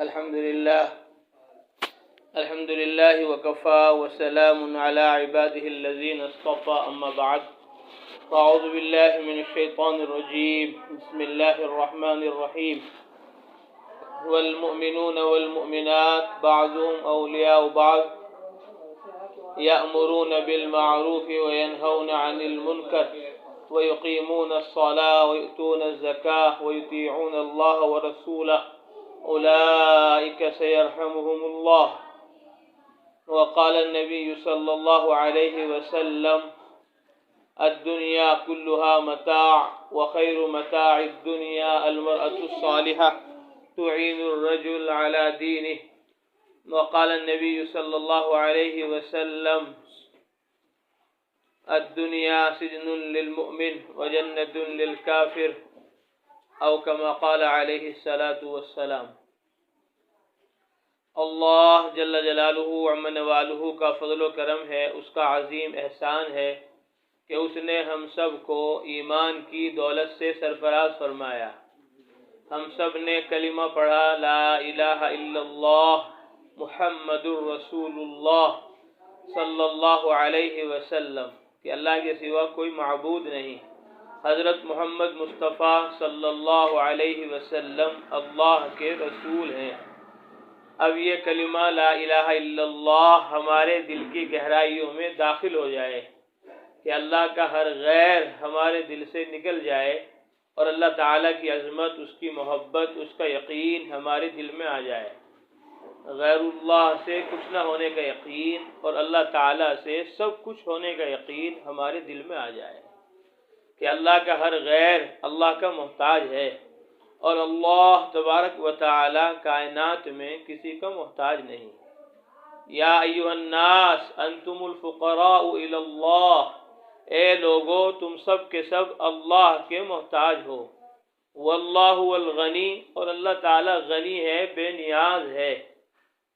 الحمد لله وكفى وسلام على عباده الذين اصطفى أما بعد فأعوذ بالله من الشيطان الرجيم بسم الله الرحمن الرحيم والمؤمنون والمؤمنات بعضهم أولياء بعض يأمرون بالمعروف وينهون عن المنكر ويقيمون الصلاة ويؤتون الزكاة ويطيعون الله ورسوله أولئك سيرحمهم الله. وقال النبي صلى الله عليه وسلم الدنيا كلها متاع وخير متاع الدنيا المرأة الصالحة تعين الرجل على دينه. وقال النبي صلى الله عليه وسلم الدنيا سجن للمؤمن وجنة للكافر أو كما قال عليه الصلاة والسلام. اللہ جل جلالہ عمن والہ کا فضل و کرم ہے، اس کا عظیم احسان ہے کہ اس نے ہم سب کو ایمان کی دولت سے سرفراز فرمایا. ہم سب نے کلمہ پڑھا لا الہ الا اللہ محمد الرسول اللہ صلی اللہ علیہ وسلم کہ اللہ کے سوا کوئی معبود نہیں. حضرت محمد مصطفیٰ صلی اللہ علیہ وسلم اللہ کے رسول ہیں. اب یہ کلمہ لا الہ الا اللہ ہمارے دل کی گہرائیوں میں داخل ہو جائے کہ اللہ کا ہر غیر ہمارے دل سے نکل جائے اور اللہ تعالیٰ کی عظمت، اس کی محبت، اس کا یقین ہمارے دل میں آ جائے. غیر اللہ سے کچھ نہ ہونے کا یقین اور اللہ تعالیٰ سے سب کچھ ہونے کا یقین ہمارے دل میں آ جائے کہ اللہ کا ہر غیر اللہ کا محتاج ہے اور اللہ تبارک و تعالی کائنات میں کسی کا محتاج نہیں. یا ایھا الناس انتم الفقراء الی اللہ، اے لوگو تم سب کے سب اللہ کے محتاج ہو. واللہ الغنی، اور اللہ تعالی غنی ہے، بے نیاز ہے.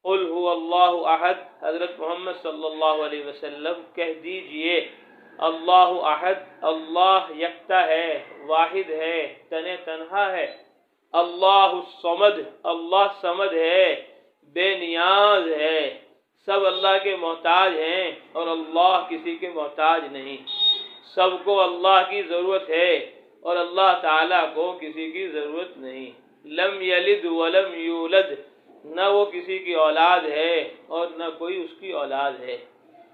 قل هو اللہ احد، حضرت محمد صلی اللہ علیہ وسلم کہہ دیجئے اللہ احد، اللہ یکتا ہے، واحد ہے، تنہا ہے. اللہ الصمد، اللہ صمد ہے، بے نیاز ہے. سب اللہ کے محتاج ہیں اور اللہ کسی کے محتاج نہیں. سب کو اللہ کی ضرورت ہے اور اللہ تعالیٰ کو کسی کی ضرورت نہیں. لم یلد ولم یولد، نہ وہ کسی کی اولاد ہے اور نہ کوئی اس کی اولاد ہے.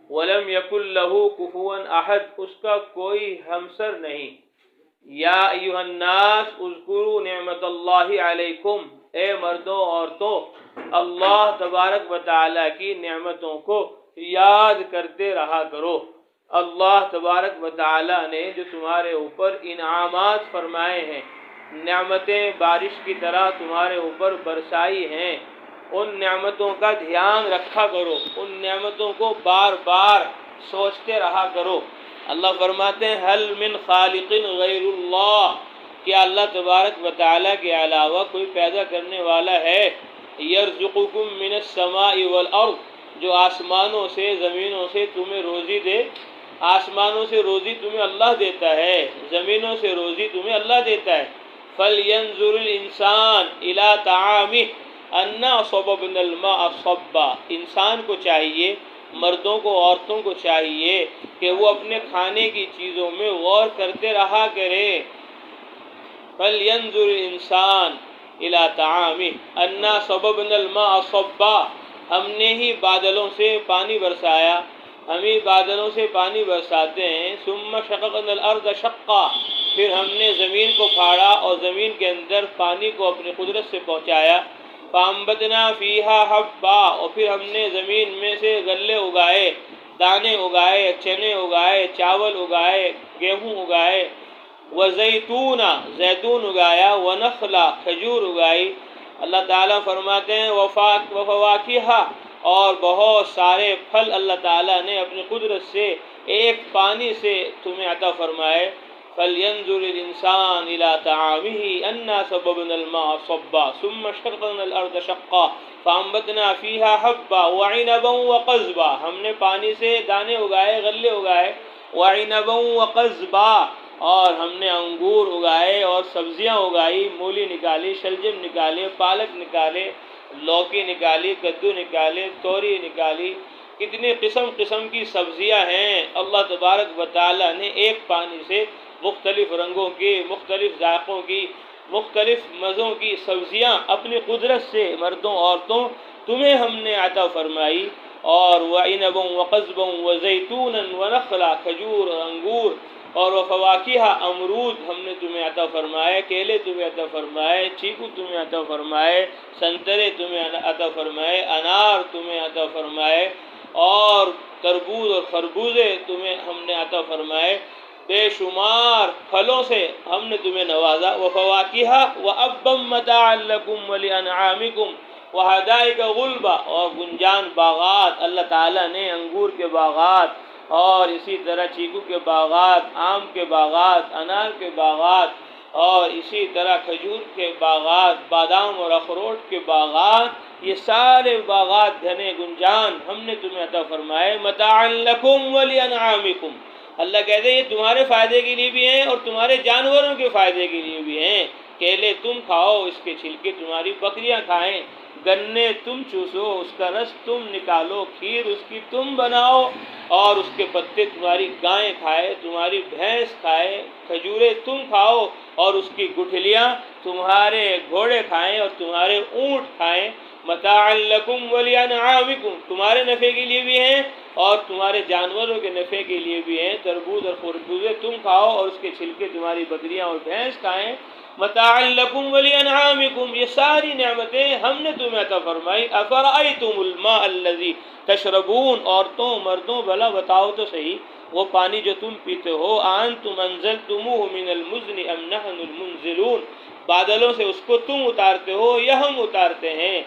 ولم یکن لہ کفوا احد، اس کا کوئی ہمسر نہیں. یا ایھا الناس اذکروا نعمت اللہ علیکم، اے مردوں عورتوں اللہ تبارک و تعالیٰ کی نعمتوں کو یاد کرتے رہا کرو. اللہ تبارک و تعالیٰ نے جو تمہارے اوپر انعامات فرمائے ہیں، نعمتیں بارش کی طرح تمہارے اوپر برسائی ہیں، ان نعمتوں کا دھیان رکھا کرو، ان نعمتوں کو بار بار سوچتے رہا کرو. اللہ فرماتے ہیں حل من خالق غیر اللہ، کیا اللہ تبارک و تعالیٰ کے علاوہ کوئی پیدا کرنے والا ہے؟ یرزقکم من السماء والارض، جو آسمانوں سے زمینوں سے تمہیں روزی دے. آسمانوں سے روزی تمہیں اللہ دیتا ہے، زمینوں سے روزی تمہیں اللہ دیتا ہے. فلینظر الانسان الی طعامہ انا صببنا الماء صبا، انسان کو چاہیے، مردوں کو عورتوں کو چاہیے کہ وہ اپنے کھانے کی چیزوں میں غور کرتے رہا کریں. فَلْيَنْظُرِ الْإِنسَانُ إِلَىٰ طَعَامِهِ أَنَّا صَبَبْنَا الْمَاءَ صَبًّا، ہم نے ہی بادلوں سے پانی برسایا، ہم ہی بادلوں سے پانی برساتے ہیں. ثُمَّ شَقَقْنَا الْأَرْضَ شَقًّا، پھر ہم نے زمین کو پھاڑا اور زمین کے اندر پانی کو اپنی قدرت سے پہنچایا. فَأَنبَتْنَا فِيهَا حَبًّا، اور پھر ہم نے زمین میں سے غلے اگائے، دانے اگائے، چنے اگائے، چاول اگائے، گیہوں اگائے. وَزَيْتُونَ، زیتون اگایا. وَنَخْلَ، کھجور اگائی. اللہ تعالیٰ فرماتے ہیں وَفَوَاكِهَ، اور بہت سارے پھل اللہ تعالیٰ نے اپنی قدرت سے ایک پانی سے تمہیں عطا فرمائے. فَلْيَنْظُرِ الْإِنسَانُ إِلَىٰ طَعَامِهِ أَنَّا صَبَبْنَا الْمَاءَ صَبًّا ثُمَّ شَقَقْنَا الْأَرْضَ شَقًّا فَأَنبَتْنَا فِيهَا حَبًّا وَعِنَبًا وَقَضْبًا، ہم نے پانی سے دانے اگائے، غلے اگائے. وَعِنَبًا وَقَضْبًا، اور ہم نے انگور اگائے اور سبزیاں اگائی، مولی نکالی، شلجم نکالے، پالک نکالے. لوکی نکالی، کدو نکالے، توری نکالی، کتنی قسم قسم کی سبزیاں ہیں اللہ تبارک و تعالیٰ نے ایک پانی سے مختلف رنگوں کی، مختلف ذائقوں کی، مختلف مزوں کی سبزیاں اپنی قدرت سے مردوں عورتوں تمہیں ہم نے عطا فرمائی. اور وَعِنَبًا وَقَضْبًا وَزَيْتُونًا وَنَخْلًا، کھجور اور انگور، اور وَفَوَاكِهَ، امرود ہم نے تمہیں عطا فرمائے، کیلے تمہیں عطا فرمائے، چیکو تمہیں عطا فرمائے، سنترے تمہیں عطا فرمائے، انار تمہیں عطا فرمائے، اور تربوز اور خربوزے تمہیں ہم نے عطا فرمائے. بے شمار پھلوں سے ہم نے تمہیں نوازا. وَفَوَاكِهَ وَأَبًّا مَتَاعًا لَكُمْ وَلِأَنْعَامِكُمْ وَحَدَائِقَ غُلْبًا، اور گنجان باغات اللہ تعالیٰ نے انگور کے باغات، اور اسی طرح چیکو کے باغات، آم کے باغات، انار کے باغات، اور اسی طرح کھجور کے باغات، بادام اور اخروٹ کے باغات، یہ سارے باغات گھنے گنجان ہم نے تمہیں عطا فرمائے. متاعا لکم ولانعامکم، اللہ کہتے ہیں یہ تمہارے فائدے کے لیے بھی ہیں اور تمہارے جانوروں کے فائدے کے لیے بھی ہیں. کیلے تم کھاؤ، اس کے چھلکے تمہاری بکریاں کھائیں، گنے تم چوسو، اس کا رس تم نکالو، کھیر اس کی تم بناؤ، اور اس کے پتے تمہاری گائیں کھائے، تمہاری بھینس کھائے، کھجورے تم کھاؤ اور اس کی گٹھلیاں تمہارے گھوڑے کھائیں اور تمہارے اونٹ کھائیں. متاعا لکم ولانعامکم، تمہارے نفع کے لیے بھی ہیں اور تمہارے جانوروں کے نفع کے لیے بھی ہیں. تربوز اور خربوزے تم کھاؤ اور اس کے چھلکے تمہاری بکریاں اور بھینس کھائیں. متاعا لکم ولانعامکم، یہ ساری نعمتیں ہم نے تمہیں عطا فرمائی. افرأیتم الماء الذی تشربون، عورتوں مردوں بھلا بتاؤ تو صحیح وہ پانی جو تم پیتے ہو، انتم انزلتموہ من المزن ام نحن المنزلون، بادلوں سے اس کو تم اتارتے ہو یا ہم اتارتے ہیں؟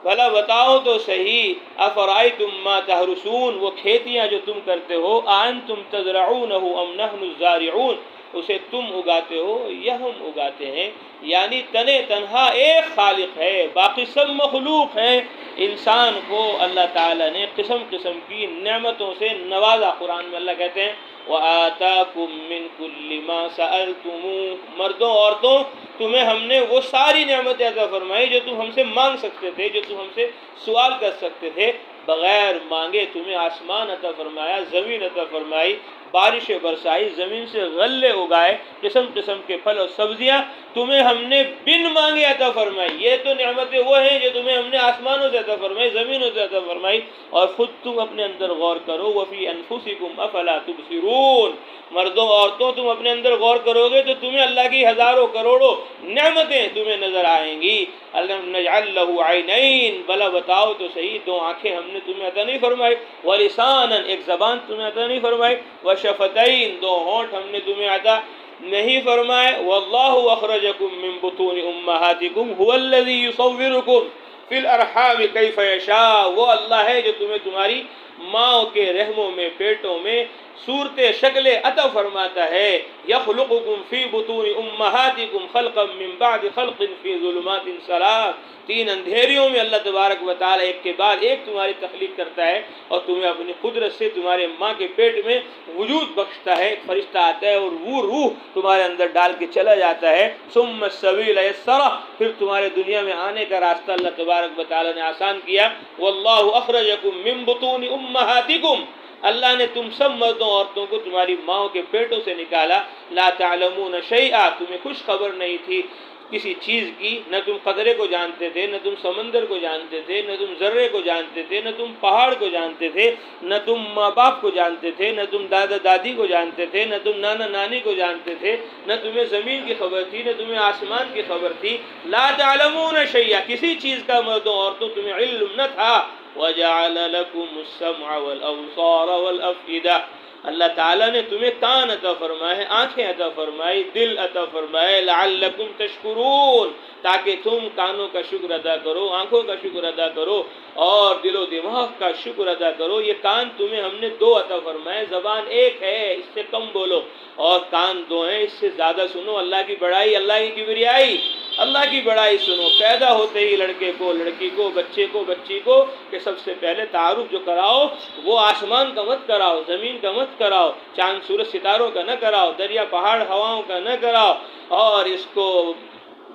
بھلا بتاؤ تو صحیح. افرأیتم ما تحرثون، وہ کھیتیاں جو تم کرتے ہو، انتم تزرعونہ ام نحن الزارعون، اسے تم اگاتے ہو یا ہم اگاتے ہیں؟ یعنی تنے تنہا ایک خالق ہے، باقی سب مخلوق ہیں. انسان کو اللہ تعالیٰ نے قسم قسم کی نعمتوں سے نوازا. قرآن میں اللہ کہتے ہیں وَآتَاكُم مِّن كُلِّ مَا سَأَلْتُمُوهُ، مردوں عورتوں تمہیں ہم نے وہ ساری نعمتیں عطا فرمائی جو تم ہم سے مانگ سکتے تھے، جو تم ہم سے سوال کر سکتے تھے. بغیر مانگے تمہیں آسمان عطا فرمایا، زمین عطا فرمائی، بارشیں برسائی، زمین سے غلے اگائے، قسم قسم کے پھل اور سبزیاں تمہیں ہم نے بن مانگے عطا فرمائی. یہ تو نعمتیں وہ ہیں جو تمہیں ہم نے آسمانوں سے عطا فرمائی، زمینوں سے عطا فرمائی. اور خود تم اپنے اندر غور کرو. وفی انفسکم افلا تبصرون، مردوں عورتوں تم اپنے اندر غور کرو گے تو تمہیں اللہ کی ہزاروں کروڑوں نعمتیں تمہیں نظر آئیں گی. الم نجعل لہ عینین، بھلا بتاؤ تو صحیح دو آنکھیں ہم نے تمہیں عطا نہیں فرمائی. ولسانا، ایک زبان تمہیں عطا نہیں فرمائی. وشفتین، دو ہونٹ ہم نے تمہیں عطا نہیں فرمائے. واللہ اخرجکم من بطون امہاتکم هو الذی یصورکم فی الارحام کیف یشاء، وہ اللہ ہے جو تمہیں تمہاری ماں کے رحموں میں، پیٹوں میں صورت شکل عطا فرماتا ہے. یخلقکم فی بطون امہاتکم خلقا من بعد خلق فی ظلمات ثلاث، تین اندھیریوں میں اللہ تبارک و تعالی ایک کے بعد ایک تمہاری تخلیق کرتا ہے اور تمہیں اپنی قدرت سے تمہارے ماں کے پیٹ میں وجود بخشتا ہے. ایک فرشتہ آتا ہے اور وہ روح تمہارے اندر ڈال کے چلا جاتا ہے. ثم السبیل یسرہ، پھر تمہارے دنیا میں آنے کا راستہ اللہ تبارک و تعالی نے آسان کیا. واللہ اخرجکم من بطون امہاتکم، اللہ نے تم سب مردوں عورتوں کو تمہاری ماؤں کے پیٹوں سے نکالا. لا تعلمون شیئا، تمہیں کچھ خبر نہیں تھی کسی چیز کی، نہ تم قطرے کو جانتے تھے، نہ تم سمندر کو جانتے تھے، نہ تم ذرے کو جانتے تھے، نہ تم پہاڑ کو جانتے تھے، نہ تم ماں باپ کو جانتے تھے، نہ تم دادا دادی کو جانتے تھے، نہ تم نانا نانی کو جانتے تھے، نہ تمہیں زمین کی خبر تھی، نہ تمہیں آسمان کی خبر تھی. لا تعلمون شیئا، کسی چیز کا مردوں عورتوں تمہیں علم نہ تھا. وَجَعَلَ لَكُمُ السَّمْعَ وَالْأَبْصَارَ وَالْأَفْئِدَةَ، اللہ تعالیٰ نے تمہیں کان عطا فرمائے، آنکھیں عطا فرمائی، دل عطا فرمائے. لعلکم تشکرون، تاکہ تم کانوں کا شکر ادا کرو، آنکھوں کا شکر ادا کرو اور دل و دماغ کا شکر ادا کرو. یہ کان تمہیں ہم نے دو عطا فرمائے. زبان ایک ہے، اس سے کم بولو، اور کان دو ہیں، اس سے زیادہ سنو. اللہ کی بڑائی، اللہ کی کبریائی، اللہ کی بڑائی سنو. پیدا ہوتے ہی لڑکے کو، لڑکی کو، بچے کو، بچی کو کہ سب سے پہلے تعارف جو کراؤ وہ آسمان کا مت کراؤ، زمین کا مت کراؤ، چاند سورج ستاروں کا نہ کراؤ، دریا پہاڑ ہواؤں کا نہ کراؤ، اور اس کو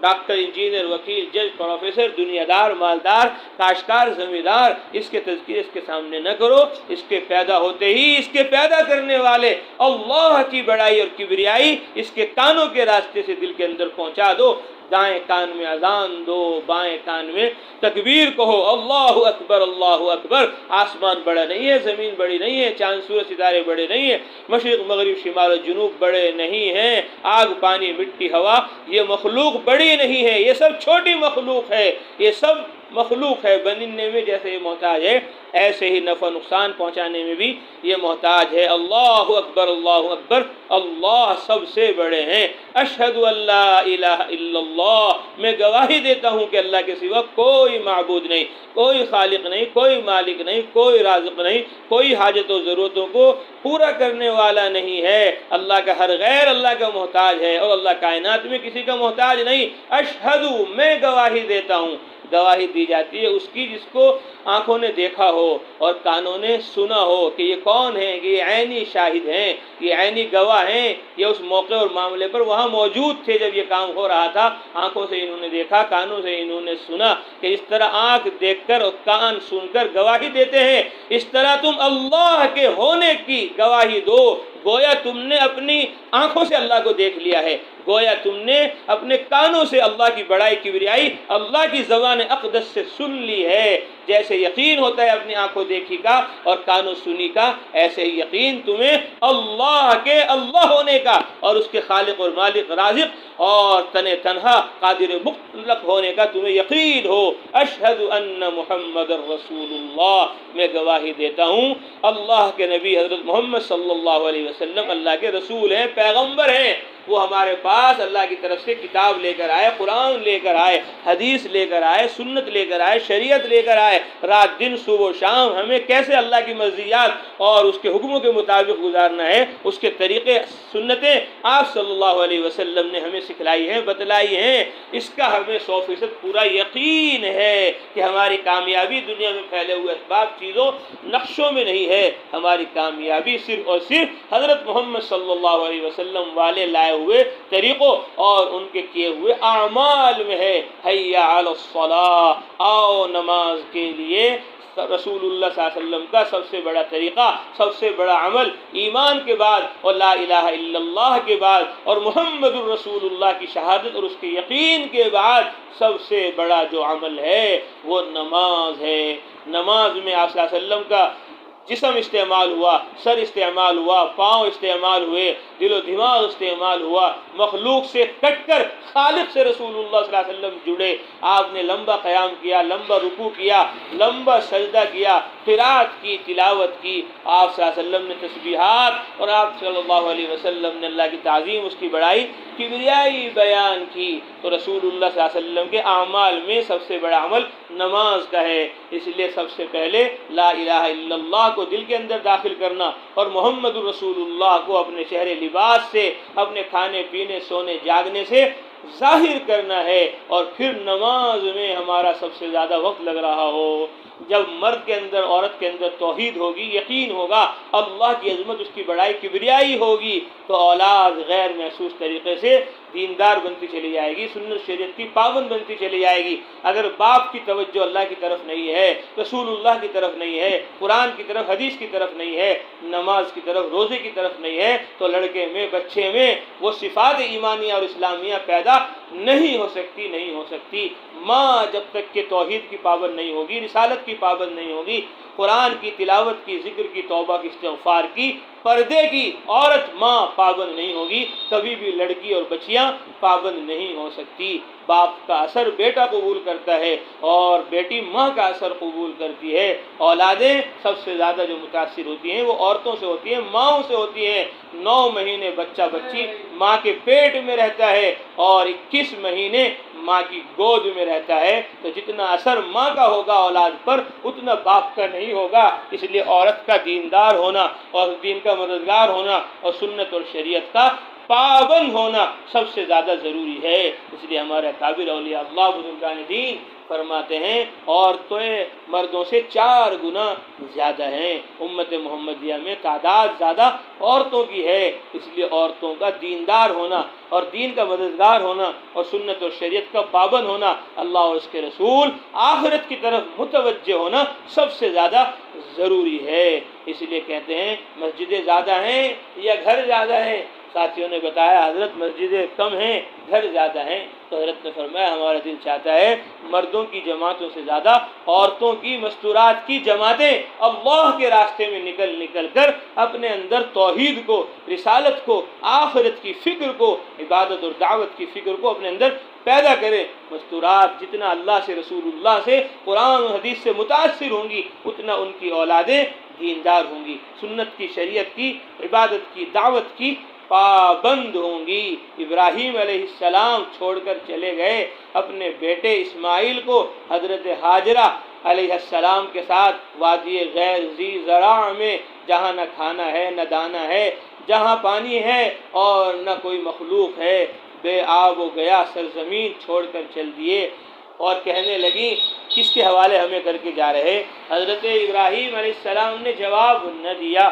ڈاکٹر، انجینئر، وکیل، جج، پروفیسر، دنیا دار، مالدار، کاشتکار، زمیندار، اس کے تذکرے اس کے سامنے نہ کرو. اس کے پیدا ہوتے ہی اس کے پیدا کرنے والے اللہ کی بڑائی اور کبریائی اس کے کانوں کے راستے سے دل کے اندر پہنچا دو. دائیں کان میں اذان دو، بائیں کان میں تکبیر کہو، اللہ اکبر اللہ اکبر. آسمان بڑا نہیں ہے، زمین بڑی نہیں ہے، چاند سورج ستارے بڑے نہیں ہیں، مشرق مغرب شمال و جنوب بڑے نہیں ہیں، آگ پانی مٹی ہوا یہ مخلوق بڑی نہیں ہے، یہ سب چھوٹی مخلوق ہے. یہ سب مخلوق ہے، بننے میں جیسے یہ محتاج ہے ایسے ہی نفع نقصان پہنچانے میں بھی یہ محتاج ہے. اللہ اکبر اللہ اکبر. اللہ سب سے بڑے ہیں. اشہد ان لا الہ الا اللہ، میں گواہی دیتا ہوں کہ اللہ کے سوا کوئی معبود نہیں، کوئی خالق نہیں، کوئی مالک نہیں، کوئی رازق نہیں، کوئی حاجت و ضرورتوں کو پورا کرنے والا نہیں ہے. اللہ کا ہر غیر اللہ کا محتاج ہے اور اللہ کائنات میں کسی کا محتاج نہیں. اشہد، میں گواہی دیتا ہوں. گواہی دی جاتی ہے اس کی جس کو آنکھوں نے دیکھا ہو اور کانوں نے سنا ہو کہ یہ کون ہے، کہ یہ عینی شاہد ہیں، یہ عینی گواہ ہیں، یہ اس موقع اور معاملے پر وہاں موجود تھے جب یہ کام ہو رہا تھا. آنکھوں سے انہوں نے دیکھا، کانوں سے انہوں نے سنا. کہ اس طرح آنکھ دیکھ کر اور کان سن کر گواہی دیتے ہیں، اس طرح تم اللہ کے ہونے کی گواہی دو. گویا تم نے اپنی آنکھوں سے اللہ کو دیکھ لیا ہے، گویا تم نے اپنے کانوں سے اللہ کی بڑائی کبریائی اللہ کی زبان اقدس سے سن لی ہے. جیسے یقین ہوتا ہے اپنی آنکھوں دیکھی کا اور کانوں سنی کا، ایسے ہی یقین تمہیں اللہ کے اللہ ہونے کا اور اس کے خالق اور مالک رازق اور تنہا قادر مطلق ہونے کا تمہیں یقین ہو. اشہد ان محمد رسول اللہ، میں گواہی دیتا ہوں اللہ کے نبی حضرت محمد صلی اللہ علیہ وسلم اللہ کے رسول ہیں، پیغمبر ہیں. وہ ہمارے پاس اللہ کی طرف سے کتاب لے کر آئے، قرآن لے کر آئے، حدیث لے کر آئے، سنت لے کر آئے، شریعت لے کر آئے. رات دن صبح و شام ہمیں کیسے اللہ کی مرضیات اور اس کے حکموں کے مطابق گزارنا ہے، اس کے طریقے سنتیں آپ صلی اللہ علیہ وسلم نے ہمیں سکھلائی ہیں، بتلائی ہیں. اس کا ہمیں 100% پورا یقین ہے کہ ہماری کامیابی دنیا میں پھیلے ہوئے اسباب چیزوں نقشوں میں نہیں ہے. ہماری کامیابی صرف اور صرف حضرت محمد صلی اللہ علیہ وسلم والے لائے ہوئے طریقوں اور ان کے کیے ہوئے اعمال میں ہے. حیا علی الصلاۃ، آؤ نماز کے لیے. رسول اللہ صلی اللہ علیہ وسلم کا سب سے بڑا طریقہ، سب سے بڑا عمل ایمان کے بعد اور لا الہ الا اللہ کے بعد اور محمد الرسول اللہ کی شہادت اور اس کے یقین کے بعد سب سے بڑا جو عمل ہے وہ نماز ہے. نماز میں آپ صلی اللہ علیہ وسلم کا جسم استعمال ہوا، سر استعمال ہوا، پاؤں استعمال ہوئے، دل و دماغ استعمال ہوا. مخلوق سے کٹ کر خالق سے رسول اللہ صلی اللہ علیہ وسلم جڑے. آپ نے لمبا قیام کیا، لمبا رکوع کیا، لمبا سجدہ کیا، قرات کی، تلاوت کی. آپ صلی اللہ علیہ وسلم نے تسبیحات اور آپ صلی اللہ علیہ وسلم نے اللہ کی تعظیم، اس کی بڑائی کبریائی بیان کی. تو رسول اللہ صلی اللہ علیہ وسلم کے اعمال میں سب سے بڑا عمل نماز کا ہے. اس لیے سب سے پہلے لا الہ الا اللہ کو دل کے اندر داخل کرنا اور محمد رسول اللہ کو اپنے شہر لباس سے، اپنے کھانے پینے سونے جاگنے سے ظاہر کرنا ہے. اور پھر نماز میں ہمارا سب سے زیادہ وقت لگ رہا ہو. جب مرد کے اندر عورت کے اندر توحید ہوگی، یقین ہوگا، اللہ کی عظمت، اس کی بڑائی کبریائی ہوگی، تو اولاد غیر محسوس طریقے سے دیندار بنتی چلی جائے گی، سنت شریعت کی پابند بنتی چلی جائے گی. اگر باپ کی توجہ اللہ کی طرف نہیں ہے، رسول اللہ کی طرف نہیں ہے، قرآن کی طرف، حدیث کی طرف نہیں ہے، نماز کی طرف، روزے کی طرف نہیں ہے، تو لڑکے میں، بچے میں وہ صفات ایمانیہ اور اسلامیہ پیدا نہیں ہو سکتی، نہیں ہو سکتی. ماں جب تک کہ توحید کی پابند نہیں ہوگی، رسالت کی پابند نہیں ہوگی، قرآن کی تلاوت کی، ذکر کی، توبہ کی، استغفار کی، پردے کی، عورت ماں پابند نہیں ہوگی، کبھی بھی لڑکی اور بچیاں پابند نہیں ہو سکتی. باپ کا اثر بیٹا قبول کرتا ہے اور بیٹی ماں کا اثر قبول کرتی ہے. اولادیں سب سے زیادہ جو متاثر ہوتی ہیں وہ عورتوں سے ہوتی ہیں، ماؤں سے ہوتی ہیں. 9 مہینے بچہ بچی ماں کے پیٹ میں رہتا ہے اور 21 مہینے ماں کی گود میں رہتا ہے. تو جتنا اثر ماں کا ہوگا اولاد پر اتنا باپ کا نہیں ہوگا. اس لیے عورت کا دیندار ہونا اور دین کا مددگار ہونا اور سنت اور شریعت کا پابند ہونا سب سے زیادہ ضروری ہے. اس لیے ہمارے اکابر اولیاء اللہ بزرگان دین فرماتے ہیں عورتیں مردوں سے 4 گنا زیادہ ہیں۔ امت محمدیہ میں تعداد زیادہ عورتوں کی ہے، اس لیے عورتوں کا دیندار ہونا اور دین کا مددگار ہونا اور سنت اور شریعت کا پابند ہونا، اللہ اور اس کے رسول آخرت کی طرف متوجہ ہونا سب سے زیادہ ضروری ہے۔ اس لیے کہتے ہیں مسجدیں زیادہ ہیں یا گھر زیادہ ہیں؟ ساتھیوں نے بتایا حضرت مسجدیں کم ہیں، گھر زیادہ ہیں۔ تو حضرت نے فرمایا ہمارا دل چاہتا ہے مردوں کی جماعتوں سے زیادہ عورتوں کی مستورات کی جماعتیں اللہ کے راستے میں نکل کر اپنے اندر توحید کو، رسالت کو، آخرت کی فکر کو، عبادت اور دعوت کی فکر کو اپنے اندر پیدا کرے۔ مستورات جتنا اللہ سے، رسول اللہ سے، قرآن و حدیث سے متاثر ہوں گی اتنا ان کی اولادیں دیندار ہوں گی، سنت کی، شریعت کی، عبادت کی، دعوت کی پابند ہوں گی۔ ابراہیم علیہ السلام چھوڑ کر چلے گئے اپنے بیٹے اسماعیل کو حضرت ہاجرہ علیہ السلام کے ساتھ وادی غیر ذی زرع میں، جہاں نہ کھانا ہے نہ دانا ہے، جہاں پانی ہے اور نہ کوئی مخلوق ہے، بے آب و گیا سرزمین چھوڑ کر چل دیے۔ اور کہنے لگی کس کے حوالے ہمیں کر کے جا رہے؟ حضرت ابراہیم علیہ السلام نے جواب نہ دیا،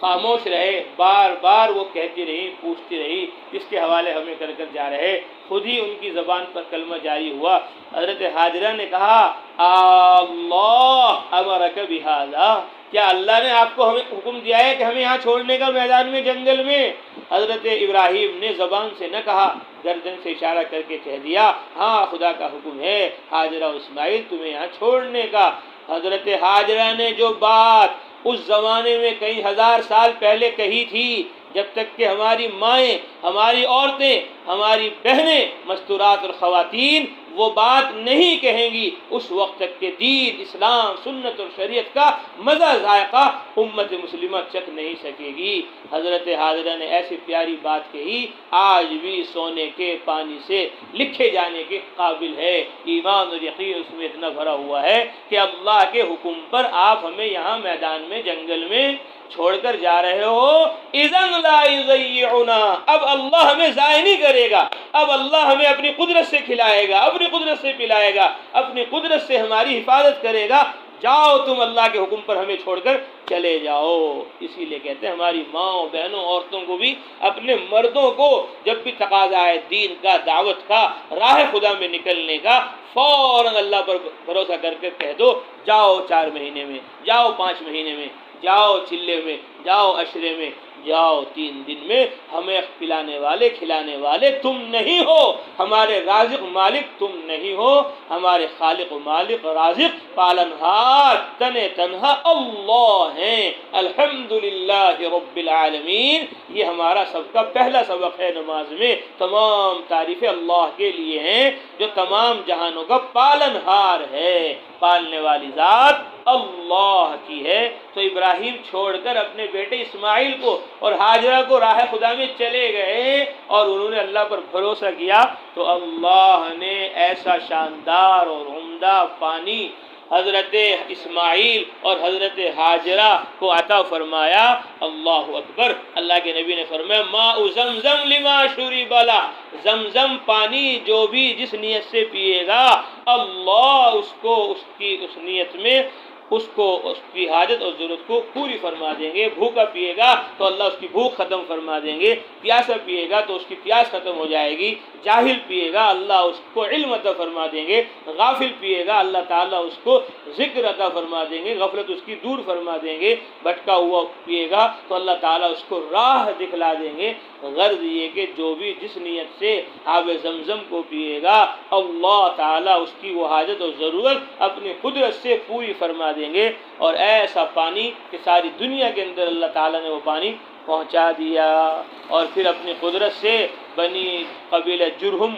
خاموش رہے، بار بار وہ کہتی رہی، پوچھتی رہی کس کے حوالے ہمیں کر کر جا رہے؟ خود ہی ان کی زبان پر کلمہ جاری ہوا۔ حضرت حاجرہ نے کہا اللہ امرک بہذا، کیا اللہ نے آپ کو ہمیں حکم دیا ہے کہ ہمیں یہاں چھوڑنے کا میدان میں، جنگل میں؟ حضرت ابراہیم نے زبان سے نہ کہا، گردن سے اشارہ کر کے کہہ دیا ہاں خدا کا حکم ہے حاجرہ و اسماعیل تمہیں یہاں چھوڑنے کا۔ حضرت حاجرہ نے جو بات اس زمانے میں کئی ہزار سال پہلے کہی تھی، جب تک کہ ہماری مائیں، ہماری عورتیں، ہماری بہنیں مستورات اور خواتین وہ بات نہیں کہیں گی، اس وقت تک کہ دین، اسلام، سنت اور شریعت کا مزہ ذائقہ امت مسلمہ چکھ نہیں سکے گی۔ حضرت حاجرہ نے ایسی پیاری بات کہی، آج بھی سونے کے پانی سے لکھے جانے کے قابل ہے۔ ایمان اور یقین اس میں اتنا بھرا ہوا ہے کہ اللہ کے حکم پر آپ ہمیں یہاں میدان میں، جنگل میں چھوڑ کر جا رہے ہو، اذن لا یضیعنا، اب اللہ ہمیں ضائع نہیں کرے گا، اب اللہ ہمیں اپنی قدرت سے کھلائے گا، اپنی قدرت سے پلائے گا، اپنی قدرت سے ہماری حفاظت کرے گا۔ جاؤ تم اللہ کے حکم پر ہمیں چھوڑ کر چلے جاؤ۔ اسی لیے کہتے ہیں ہماری ماں بہنوں عورتوں کو بھی اپنے مردوں کو جب بھی تقاضا ہے دین کا، دعوت کا، راہ خدا میں نکلنے کا، فوراً اللہ پر بھروسہ کر کے کہہ دو جاؤ 4 مہینے میں، جاؤ 5 مہینے میں، جاؤ چلے میں، جاؤ عشرے میں، جاؤ 3 دن میں، ہمیں پلانے والے کھلانے والے تم نہیں ہو، ہمارے رازق مالک تم نہیں ہو، ہمارے خالق و مالک رازق پالنہار تن تنہا اللہ ہیں۔ الحمدللہ رب العالمین، یہ ہمارا سب کا پہلا سبق ہے نماز میں۔ تمام تعریفیں اللہ کے لیے ہیں جو تمام جہانوں کا پالنہار ہے، پالنے والی ذات اللہ کی ہے۔ تو ابراہیم چھوڑ کر اپنے بیٹے اسماعیل کو اور حاجرہ کو راہ خدا میں چلے گئے اور انہوں نے اللہ پر بھروسہ کیا، تو اللہ نے ایسا شاندار اور عمدہ پانی حضرت اسماعیل اور حضرت حاجرہ کو عطا فرمایا۔ اللہ اکبر۔ اللہ کے نبی نے فرمایا ماء زمزم لما شرب له، زمزم پانی جو بھی جس نیت سے پیے گا اللہ اس کو اس نیت میں اس کی حاجت اور ضرورت کو پوری فرما دیں گے۔ بھوکا پیے گا تو اللہ اس کی بھوک ختم فرما دیں گے، پیاسا پیے گا تو اس کی پیاس ختم ہو جائے گی، جاہل پیے گا اللہ اس کو علم عطا فرما دیں گے، غافل پیے گا اللہ تعالیٰ اس کو ذکر عطا فرما دیں گے، غفلت اس کی دور فرما دیں گے، بھٹکا ہوا پیے گا تو اللہ تعالیٰ اس کو راہ دکھلا دیں گے۔ غرض یہ کہ جو بھی جس نیت سے آب زمزم کو پیے گا اللہ تعالیٰ اس کی وہ حاجت اور ضرورت اپنی قدرت سے پوری فرما دیں گے، اور ایسا پانی کہ ساری دنیا کے اندر اللہ تعالیٰ نے وہ پانی پہنچا دیا۔ اور پھر اپنی قدرت سے بنی قبیلہ جرہم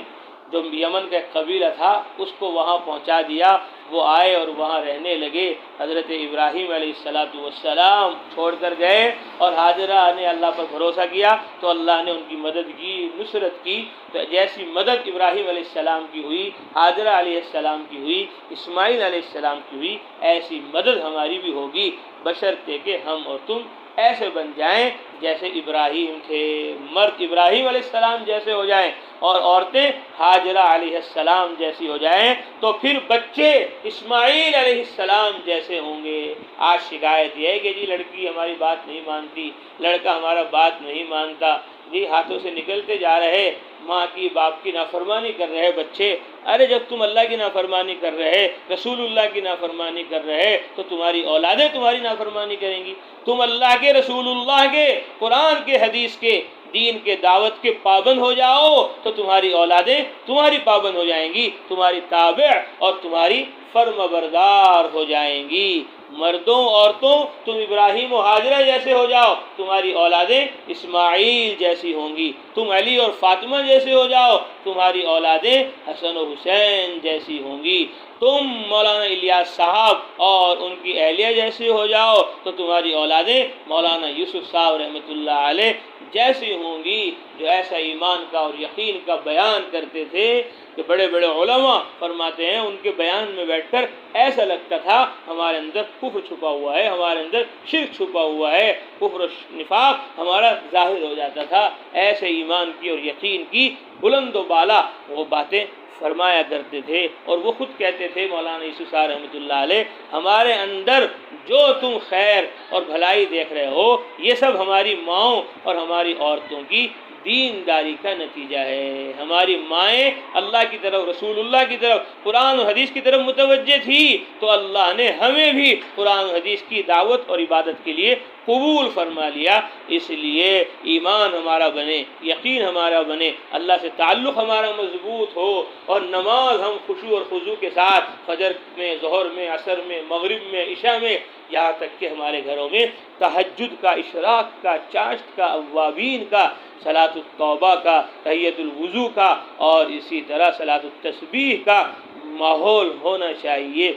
جو یمن کا ایک قبیلہ تھا اس کو وہاں پہنچا دیا، وہ آئے اور وہاں رہنے لگے۔ حضرت ابراہیم علیہ السلام چھوڑ کر گئے اور حاجرہ نے اللہ پر بھروسہ کیا تو اللہ نے ان کی مدد کی، نصرت کی۔ تو جیسی مدد ابراہیم علیہ السلام کی ہوئی، حاجرہ علیہ السلام کی ہوئی، اسماعیل علیہ السلام کی ہوئی، ایسی مدد ہماری بھی ہوگی، بشرطے کہ ہم اور تم ایسے بن جائیں جیسے ابراہیم تھے، مرد ابراہیم علیہ السلام جیسے ہو جائیں اور عورتیں ہاجرہ علیہ السلام جیسی ہو جائیں، تو پھر بچے اسماعیل علیہ السلام جیسے ہوں گے۔ آج شکایت یہ ہے کہ جی لڑکی ہماری بات نہیں مانتی، لڑکا ہمارا بات نہیں مانتا، جی ہاتھوں سے نکلتے جا رہے، ماں کی باپ کی نافرمانی کر رہے بچے۔ ارے جب تم اللہ کی نافرمانی کر رہے، رسول اللہ کی نافرمانی کر رہے، تو تمہاری اولادیں تمہاری نافرمانی کریں گی۔ تم اللہ کے، رسول اللہ کے، قرآن کے، حدیث کے، دین کے، دعوت کے پابند ہو جاؤ تو تمہاری اولادیں تمہاری پابند ہو جائیں گی، تمہاری تابع اور تمہاری فرم بردار ہو جائیں گی۔ مردوں عورتوں تم ابراہیم و ہاجرہ جیسے ہو جاؤ، تمہاری اولادیں اسماعیل جیسی ہوں گی۔ تم علی اور فاطمہ جیسے ہو جاؤ، تمہاری اولادیں حسن و حسین جیسی ہوں گی۔ تم مولانا الیاس صاحب اور ان کی اہلیہ جیسے ہو جاؤ تو تمہاری اولادیں مولانا یوسف صاحب رحمۃ اللہ علیہ جیسی ہوں گی، جو ایسا ایمان کا اور یقین کا بیان کرتے تھے کہ بڑے بڑے علماء فرماتے ہیں ان کے بیان میں بیٹھ کر ایسا لگتا تھا ہمارے اندر کفر چھپا ہوا ہے، ہمارے اندر شرک چھپا ہوا ہے، کفر و نفاق ہمارا ظاہر ہو جاتا تھا۔ ایسے ایمان کی اور یقین کی بلند و بالا وہ باتیں فرمایا کرتے تھے، اور وہ خود کہتے تھے مولانا یوسف صاحب رحمۃ اللہ علیہ، ہمارے اندر جو تم خیر اور بھلائی دیکھ رہے ہو یہ سب ہماری ماؤں اور ہماری عورتوں کی دینداری کا نتیجہ ہے۔ ہماری مائیں اللہ کی طرف، رسول اللہ کی طرف، قرآن و حدیث کی طرف متوجہ تھی تو اللہ نے ہمیں بھی قرآن و حدیث کی دعوت اور عبادت کے لیے قبول فرما لیا۔ اس لیے ایمان ہمارا بنے، یقین ہمارا بنے، اللہ سے تعلق ہمارا مضبوط ہو، اور نماز ہم خشوع اور خضوع کے ساتھ فجر میں، ظہر میں، عصر میں، مغرب میں، عشاء میں، یہاں تک کہ ہمارے گھروں میں تہجد کا، اشراق کا، چاشت کا، اوابین کا، صلاۃ التوبہ کا، تحیۃ الوضو کا، اور اسی طرح صلاۃ التسبیح کا ماحول ہونا چاہیے،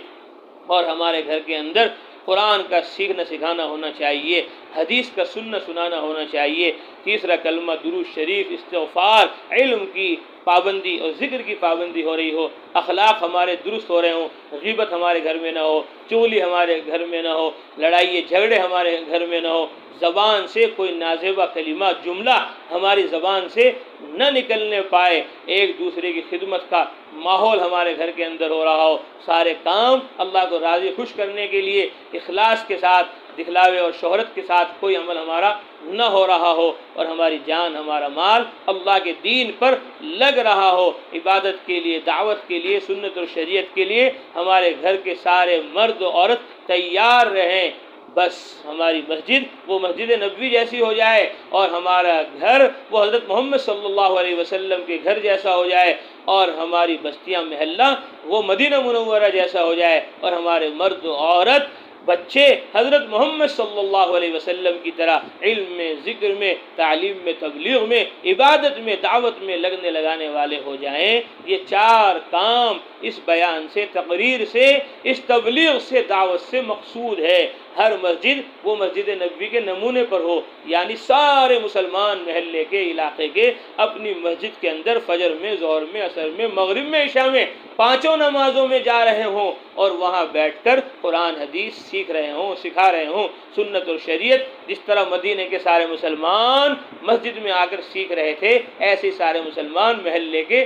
اور ہمارے گھر کے اندر قرآن کا سیکھنا سکھانا ہونا چاہیے، حدیث کا سننا سنانا ہونا چاہیے۔ تیسرا کلمہ درود شریف، استغفار، علم کی پابندی اور ذکر کی پابندی ہو رہی ہو، اخلاق ہمارے درست ہو رہے ہوں، غیبت ہمارے گھر میں نہ ہو، چغلی ہمارے گھر میں نہ ہو، لڑائی جھگڑے ہمارے گھر میں نہ ہو، زبان سے کوئی نازیبہ کلمہ جملہ ہماری زبان سے نہ نکلنے پائے، ایک دوسرے کی خدمت کا ماحول ہمارے گھر کے اندر ہو رہا ہو، سارے کام اللہ کو راضی خوش کرنے کے لیے اخلاص کے ساتھ، دکھلاوے اور شہرت کے ساتھ کوئی عمل ہمارا نہ ہو رہا ہو، اور ہماری جان، ہمارا مال اللہ کے دین پر لگ رہا ہو، عبادت کے لیے، دعوت کے لیے، سنت اور شریعت کے لیے ہمارے گھر کے سارے مرد و عورت تیار رہیں۔ بس ہماری مسجد وہ مسجد نبوی جیسی ہو جائے، اور ہمارا گھر وہ حضرت محمد صلی اللہ علیہ وسلم کے گھر جیسا ہو جائے، اور ہماری بستیاں محلہ وہ مدینہ منورہ جیسا ہو جائے، اور ہمارے مرد و عورت بچے حضرت محمد صلی اللہ علیہ وسلم کی طرح علم میں، ذکر میں، تعلیم میں، تبلیغ میں، عبادت میں، دعوت میں لگنے لگانے والے ہو جائیں۔ یہ چار کام اس بیان سے، تقریر سے، اس تبلیغ سے، دعوت سے مقصود ہے۔ ہر مسجد وہ مسجد نبوی کے نمونے پر ہو، یعنی سارے مسلمان محلے کے، علاقے کے اپنی مسجد کے اندر فجر میں، ظہر میں، عصر میں، مغرب میں، عشاء میں، پانچوں نمازوں میں جا رہے ہوں، اور وہاں بیٹھ کر قرآن حدیث سیکھ رہے ہوں، سکھا رہے ہوں، سنت اور شریعت جس طرح مدینہ کے سارے مسلمان مسجد میں آ کر سیکھ رہے تھے، ایسے سارے مسلمان محلے کے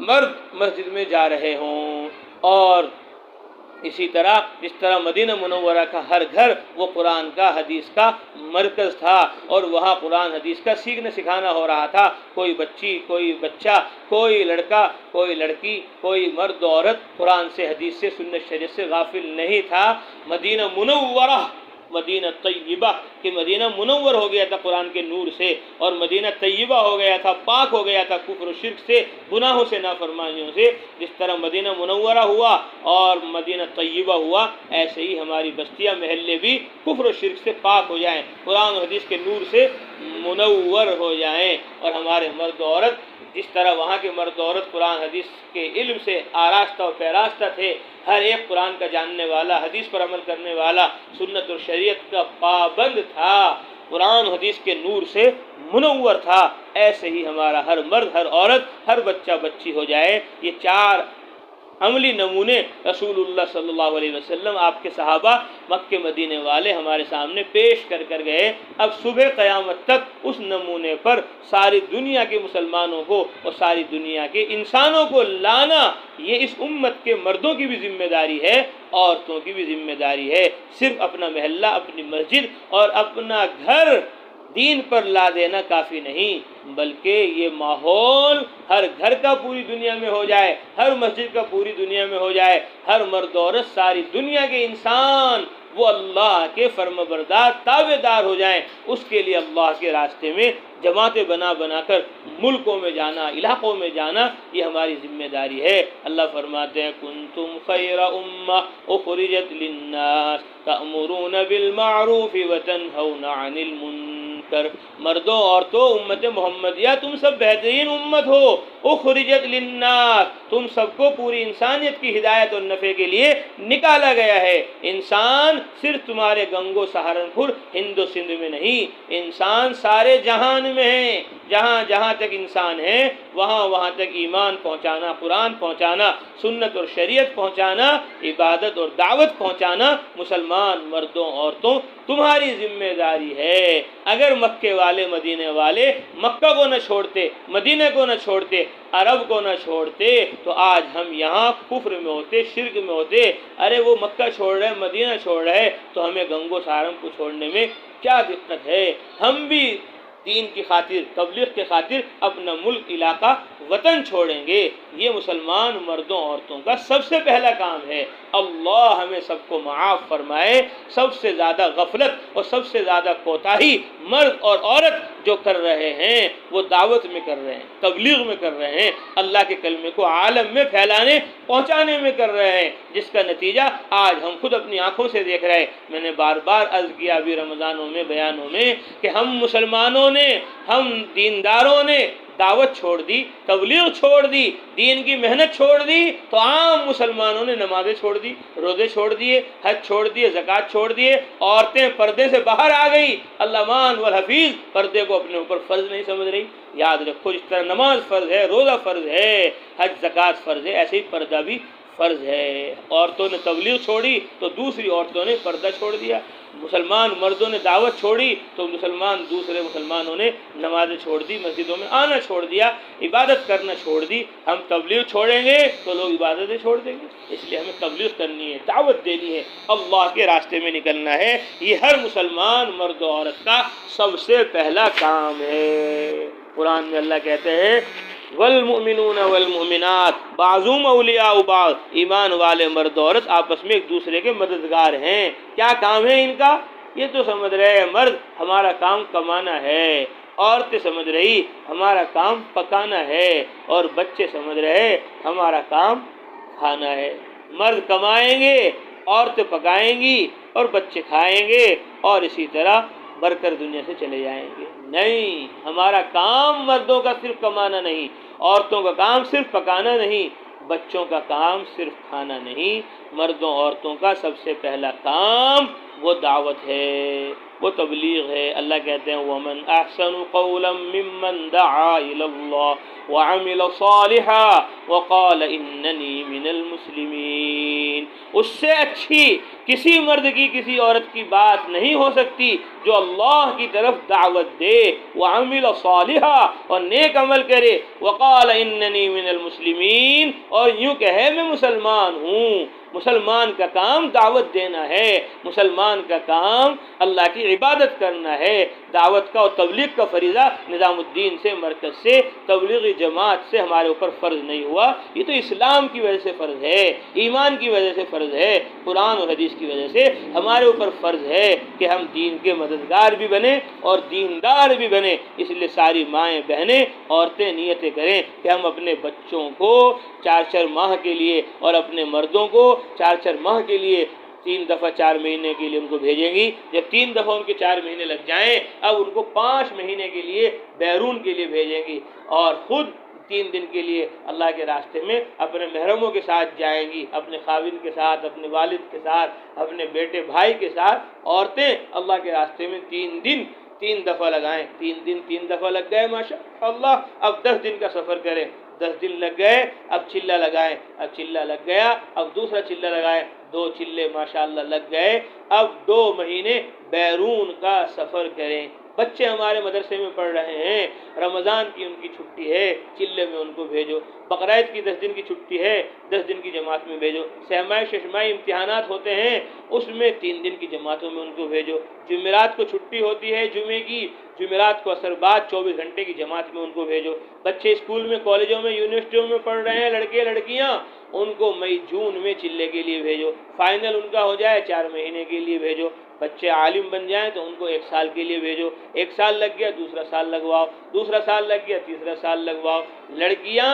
مرد مسجد میں جا رہے ہوں۔ اور اسی طرح جس طرح مدینہ منورہ کا ہر گھر وہ قرآن کا، حدیث کا مرکز تھا، اور وہاں قرآن حدیث کا سیکھنا سکھانا ہو رہا تھا، کوئی بچی، کوئی بچہ، کوئی لڑکا، کوئی لڑکی، کوئی مرد عورت قرآن سے، حدیث سے، سنت شریعت سے غافل نہیں تھا۔ مدینہ منورہ، مدینہ طیبہ کہ مدینہ منور ہو گیا تھا قرآن کے نور سے، اور مدینہ طیبہ ہو گیا تھا، پاک ہو گیا تھا کفر و شرک سے، گناہوں سے، نافرمانیوں سے۔ جس طرح مدینہ منورہ ہوا اور مدینہ طیبہ ہوا، ایسے ہی ہماری بستیاں، محلے بھی کفر و شرک سے پاک ہو جائیں، قرآن و حدیث کے نور سے منور ہو جائیں، اور ہمارے مرد و عورت جس طرح وہاں کے مرد و عورت قرآن حدیث کے علم سے آراستہ و پیراستہ تھے، ہر ایک قرآن کا جاننے والا، حدیث پر عمل کرنے والا، سنت اور شریعت کا پابند تھا، قرآن حدیث کے نور سے منور تھا، ایسے ہی ہمارا ہر مرد، ہر عورت، ہر بچہ بچی ہو جائے۔ یہ چار عملی نمونے رسول اللہ صلی اللہ علیہ وسلم، آپ کے صحابہ، مکے مدینے والے ہمارے سامنے پیش کر گئے۔ اب صبح قیامت تک اس نمونے پر ساری دنیا کے مسلمانوں کو اور ساری دنیا کے انسانوں کو لانا، یہ اس امت کے مردوں کی بھی ذمہ داری ہے، عورتوں کی بھی ذمہ داری ہے۔ صرف اپنا محلہ، اپنی مسجد اور اپنا گھر دین پر لا دینا کافی نہیں، بلکہ یہ ماحول ہر گھر کا پوری دنیا میں ہو جائے، ہر مسجد کا پوری دنیا میں ہو جائے، ہر مرد عورت، ساری دنیا کے انسان وہ اللہ کے فرما بردار تابع دار ہو جائیں۔ اس کے لیے اللہ کے راستے میں جماعتیں بنا کر ملکوں میں جانا، علاقوں میں جانا، یہ ہماری ذمہ داری ہے۔ اللہ فرماتے ہیں کنتم خیر امہ اخرجت للناس تأمرون بالمعروف وتنہون عن المنکر۔ مردوں عورتوں امت محمدیہ تم سب بہترین امت ہو، اخرجت للناس، تم سب کو پوری انسانیت کی ہدایت اور نفع کے لیے نکالا گیا ہے۔ انسان صرف تمہارے گنگو سہارنپور ہند و سندھ میں نہیں، انسان سارے جہان میں ہے۔ جہاں جہاں تک انسان ہے وہاں تک ایمان پہنچانا، قرآن پہنچانا، سنت اور شریعت پہنچانا، عبادت اور دعوت پہنچانا مسلمان مردوں عورتوں تمہاری ذمہ داری ہے۔ اگر مکے والے مدینے والے مکہ کو نہ چھوڑتے، مدینہ کو نہ چھوڑتے، عرب کو نہ چھوڑتے تو آج ہم یہاں کفر میں ہوتے، شرک میں ہوتے۔ ارے وہ مکہ چھوڑ رہے، مدینہ چھوڑ رہے تو ہمیں گنگو سہارن کو چھوڑنے میں کیا دقت ہے؟ ہم بھی دین کی خاطر، تبلیغ کی خاطر اپنا ملک، علاقہ، وطن چھوڑیں گے۔ یہ مسلمان مردوں عورتوں کا سب سے پہلا کام ہے۔ اللہ ہمیں سب کو معاف فرمائے۔ سب سے زیادہ غفلت اور سب سے زیادہ کوتاہی مرد اور عورت جو کر رہے ہیں وہ دعوت میں کر رہے ہیں، تبلیغ میں کر رہے ہیں، اللہ کے کلمے کو عالم میں پھیلانے، پہنچانے میں کر رہے ہیں، جس کا نتیجہ آج ہم خود اپنی آنکھوں سے دیکھ رہے ہیں۔ میں نے بار بار عرض کیا ابھی رمضانوں میں، بیانوں میں، کہ ہم مسلمانوں نے، ہم دینداروں نے دعوت چھوڑ دی، تبلیغ چھوڑ دی، دین کی محنت چھوڑ دی، تو عام مسلمانوں نے نمازیں چھوڑ دی، روزے چھوڑ دیے، حج چھوڑ دیے، زکوٰۃ چھوڑ دیے، عورتیں پردے سے باہر آ گئی۔ علمان والحفیظ پردے کو اپنے اوپر فرض نہیں سمجھ رہی۔ یاد رکھو، جس طرح نماز فرض ہے، روزہ فرض ہے، حج زکوٰۃ فرض ہے، ایسے ہی پردہ بھی فرض ہے۔ عورتوں نے تبلیغ چھوڑی تو دوسری عورتوں نے پردہ چھوڑ دیا۔ مسلمان مردوں نے دعوت چھوڑی تو دوسرے مسلمانوں نے نمازیں چھوڑ دی، مسجدوں میں آنا چھوڑ دیا، عبادت کرنا چھوڑ دی۔ ہم تبلیغ چھوڑیں گے تو لوگ عبادتیں چھوڑ دیں گے۔ اس لیے ہمیں تبلیغ کرنی ہے، دعوت دینی ہے، اللہ کے راستے میں نکلنا ہے۔ یہ ہر مسلمان مرد و عورت کا سب سے پہلا کام ہے۔ قرآن میں اللہ کہتے ہیں والمؤمنون والمؤمنات بعضهم اولیاء بعض، ایمان والے مرد و عورت آپس میں ایک دوسرے کے مددگار ہیں۔ کیا کام ہے ان کا؟ یہ تو سمجھ رہے ہیں مرد ہمارا کام کمانا ہے، عورتیں سمجھ رہی ہمارا کام پکانا ہے، اور بچے سمجھ رہے ہمارا کام کھانا ہے۔ مرد کمائیں گے، عورتیں پکائیں گی اور بچے کھائیں گے، اور اسی طرح بڑھ کر دنیا سے چلے جائیں گے۔ نہیں، ہمارا کام مردوں کا صرف کمانا نہیں، عورتوں کا کام صرف پکانا نہیں، بچوں کا کام صرف کھانا نہیں۔ مردوں عورتوں کا سب سے پہلا کام وہ دعوت ہے، وہ تبلیغ ہے۔ اللہ کہتے ہیں وَمَنْ أَحْسَنُ قَوْلًا مِّمَّنْ دَعَا إِلَى اللَّهِ وَعَمِلَ صَالِحًا وَقَالَ إِنَّنِي مِنَ الْمُسْلِمِينَ۔ اس سے اچھی کسی مرد کی، کسی عورت کی بات نہیں ہو سکتی جو اللہ کی طرف دعوت دے، وَعَمِلَ صَالِحًا، اور نیک عمل کرے، وَقَالَ إِنَّنِي مِنَ الْمُسْلِمِينَ، اور یوں کہے میں مسلمان ہوں۔ مسلمان کا کام دعوت دینا ہے، مسلمان کا کام اللہ کی عبادت کرنا ہے۔ دعوت کا اور تبلیغ کا فریضہ نظام الدین سے، مرکز سے، تبلیغی جماعت سے ہمارے اوپر فرض نہیں ہوا، یہ تو اسلام کی وجہ سے فرض ہے، ایمان کی وجہ سے فرض ہے، قرآن اور حدیث کی وجہ سے ہمارے اوپر فرض ہے کہ ہم دین کے مددگار بھی بنیں اور دیندار بھی بنیں۔ اس لیے ساری مائیں، بہنیں، عورتیں نیتیں کریں کہ ہم اپنے بچوں کو 4 ماہ کے لیے اور اپنے مردوں کو 4 ماہ کے لیے 3 دفعہ 4 مہینے کے لیے ان کو بھیجیں گی۔ جب 3 دفعہ ان کے 4 مہینے لگ جائیں، اب ان کو 5 مہینے کے لیے بیرون کے لیے بھیجیں گی، اور خود 3 دن کے لیے اللہ کے راستے میں اپنے محرموں کے ساتھ جائیں گی، اپنے خاوند کے ساتھ، اپنے والد کے ساتھ، اپنے بیٹے بھائی کے ساتھ۔ عورتیں اللہ کے راستے میں 3 دن 3 دفعہ لگائیں، 3 دن 3 دفعہ لگ گئے ماشاء اللہ، اب 10 دن کا سفر کریں، 10 دن لگ گئے، اب چلہ لگائیں، اب چلہ لگ گیا، اب دوسرا چلہ لگائیں، 2 چلے ماشاءاللہ لگ گئے، اب 2 مہینے بیرون کا سفر کریں۔ بچے ہمارے مدرسے میں پڑھ رہے ہیں، رمضان کی ان کی چھٹی ہے، چلے میں ان کو بھیجو، بقرعید کی 10 دن کی چھٹی ہے، 10 دن کی جماعت میں بھیجو، سہمائی ششمائی امتحانات ہوتے ہیں، اس میں 3 دن کی جماعتوں میں ان کو بھیجو، جمعرات کو چھٹی ہوتی ہے جمعے کی، جمعرات کو عصر بعد 24 گھنٹے کی جماعت میں ان کو بھیجو۔ بچے اسکول میں، کالجوں میں، یونیورسٹیوں میں پڑھ رہے ہیں، لڑکے لڑکیاں، ان کو مئی جون میں چلے کے لیے بھیجو، فائنل ان کا ہو جائے 4 مہینے کے لیے بھیجو، بچے عالم بن جائیں تو ان کو 1 سال کے لیے بھیجو، 1 سال لگ گیا دوسرا سال لگواؤ، دوسرا سال لگ گیا تیسرا سال لگواؤ۔ لڑکیاں،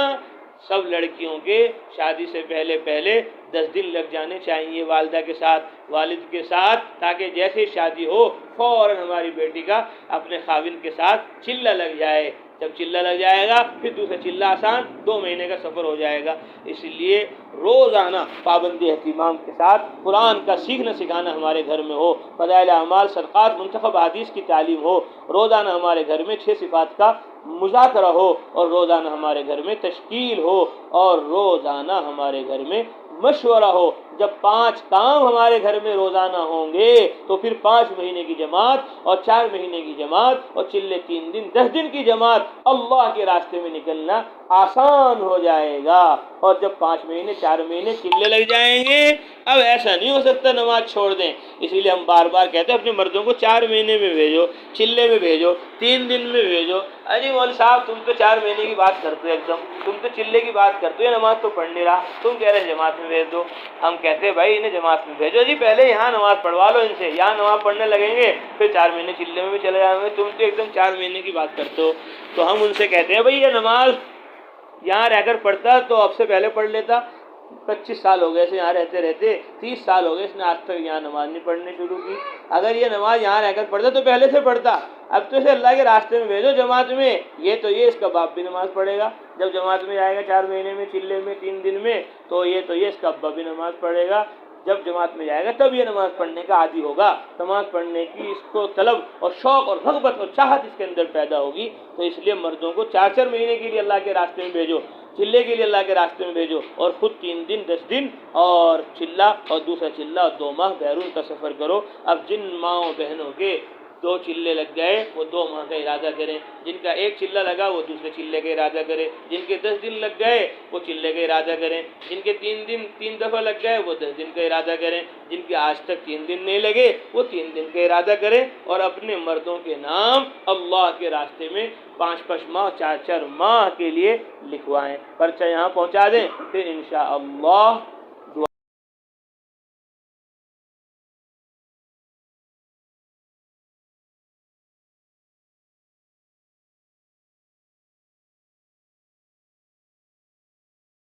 سب لڑکیوں کے شادی سے پہلے 10 دن لگ جانے چاہیے والدہ کے ساتھ، والد کے ساتھ، تاکہ جیسے شادی ہو فوراً ہماری بیٹی کا اپنے خاوند کے ساتھ چلہ لگ جائے۔ جب چلہ لگ جائے گا پھر دوسرا چلہ آسان، 2 مہینے کا سفر ہو جائے گا۔ اس لیے روزانہ پابندی اہتمام کے ساتھ قرآن کا سیکھنا سکھانا ہمارے گھر میں ہو، فضائل اعمال، صدقات، منتخب حدیث کی تعلیم ہو، روزانہ ہمارے گھر میں 6 صفات کا مذاکرہ ہو، اور روزانہ ہمارے گھر میں تشکیل ہو، اور روزانہ ہمارے گھر میں مشورہ ہو۔ جب 5 کام ہمارے گھر میں روزانہ ہوں گے تو پھر 5 مہینے کی جماعت اور 4 مہینے کی جماعت اور چلے 3 دن 10 دن کی جماعت، اللہ کے راستے میں نکلنا آسان ہو جائے گا۔ اور جب 5 مہینے 4 مہینے چلے لگ جائیں گے، اب ایسا نہیں ہو سکتا نماز چھوڑ دیں۔ اسی لیے ہم بار بار کہتے ہیں اپنے مردوں کو 4 مہینے میں بھیجو، چلے میں بھیجو، 3 دن میں بھیجو۔ ارے مول صاحب تم تو 4 مہینے کی بات کرتے ہو، ایک دم تم تو چلے کی بات کرتے ہو، یہ نماز تو پڑھ نہیں رہا، تم کہہ رہے جماعت میں بھیج دو۔ ہم کہتے ہیں بھائی انہیں جماعت میں بھیجو، جی پہلے یہاں نماز پڑھوا لو ان سے، یہاں نماز پڑھنے لگیں گے پھر 4 مہینے چلے میں بھی چلے جائیں گے، تم تو ایک دم 4 مہینے کی بات کرتے ہو۔ تو ہم ان سے کہتے ہیں بھائی یہ نماز یہاں رہ کر پڑھتا تو اب سے پہلے پڑھ لیتا، 25 سال ہو گئے اسے یہاں رہتے رہتے، 30 سال ہو گئے اس نے آج تک یہاں نماز نہیں پڑھنے شروع کی۔ اگر یہ نماز یہاں رہ کر پڑھتا تو پہلے سے پڑھتا، اب تو اسے اللہ کے راستے میں بھیجو جماعت میں، یہ تو یہ اس کا باپ بھی نماز پڑھے گا، جب جماعت میں جائے گا 4 مہینے میں، چلے میں، 3 دن میں، تو یہ اس کا ابا بھی نماز پڑھے گا، جب جماعت میں جائے گا تب یہ نماز پڑھنے کا عادی ہوگا، نماز پڑھنے کی اس کو طلب اور شوق اور رغبت اور چاہت اس کے اندر پیدا ہوگی۔ تو اس لیے مردوں کو 4 مہینے کے لیے اللہ کے راستے میں بھیجو، چلے کے لیے اللہ کے راستے میں بھیجو، اور خود 3 دن 10 دن اور چلہ اور دوسرا چلہ اور 2 ماہ بیرون کا سفر کرو۔ اب جن ماؤں بہنوں کے 2 چلے لگ گئے وہ 2 ماہ کا ارادہ کریں، جن کا 1 چلہ لگا وہ دوسرے چلے کا ارادہ کریں، جن کے 10 دن لگ گئے وہ چلے کا ارادہ کریں، جن کے 3 دفعہ لگ گئے وہ 10 دن کا ارادہ کریں، جن کے آج تک 3 دن نہیں لگے وہ 3 دن کا ارادہ کریں، اور اپنے مردوں کے نام اللہ کے راستے میں 5 ماہ 4 ماہ کے لیے لکھوائیں، پرچہ یہاں پہنچا دیں، پھر انشاءاللہ